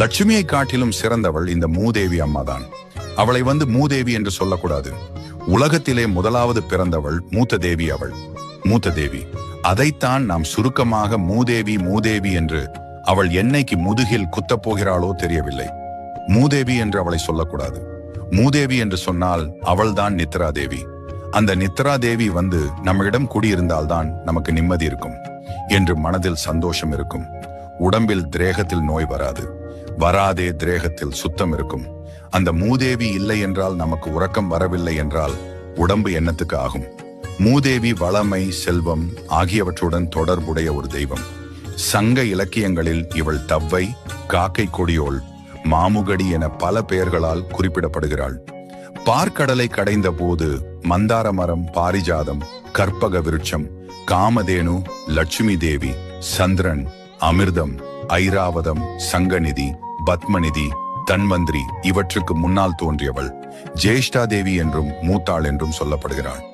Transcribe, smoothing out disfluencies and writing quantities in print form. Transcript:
லட்சுமியை காட்டிலும் சிறந்தவள் இந்த மூதேவி அம்மாதான். அவளை மூதேவி என்று சொல்லக்கூடாது. உலகத்திலே முதலாவது பிறந்தவள் மூத்த தேவி. அவள் மூத்த தேவி. அதைத்தான் நாம் சுருக்கமாக மூதேவி மூதேவி என்று அவள் என்னைக்கு முதுகில் குத்தப் போகிறாளோ தெரியவில்லை. மூதேவி என்று அவளை சொல்லக்கூடாது. மூதேவி என்று சொன்னால் அவள்தான் நித்ரா தேவி. அந்த நித்ரா தேவி நம்மிடம் குடியிருந்தால்தான் நமக்கு நிம்மதி இருக்கும் என்று மனதில் சந்தோஷம் இருக்கும். உடம்பில் திரேகத்தில் நோய் வராதே திரேகத்தில் சுத்தம் இருக்கும். அந்த மூதேவி இல்லை என்றால், நமக்கு உறக்கம் வரவில்லை என்றால் உடம்பு என்னத்துக்கு ஆகும்? மூதேவி வளமை, செல்வம் ஆகியவற்றுடன் தொடர்புடைய ஒரு தெய்வம். சங்க இலக்கியங்களில் இவள் தவ்வை, காக்கை கொடியோள், மாமுகடி என பல பெயர்களால் குறிப்பிடப்படுகிறாள். பார்க்கடலை கடைந்த போது மந்தார மரம், பாரிஜாதம், கற்பக விருட்சம், காமதேனு, லட்சுமி தேவி, சந்திரன், அமிர்தம், ஐராவதம், சங்கநிதி, பத்மநிதி, தன்வந்திரி இவற்றுக்கு முன்னால் தோன்றியவள். ஜேஷ்டா தேவி என்றும் மூத்தாள் என்றும் சொல்லப்படுகிறாள்.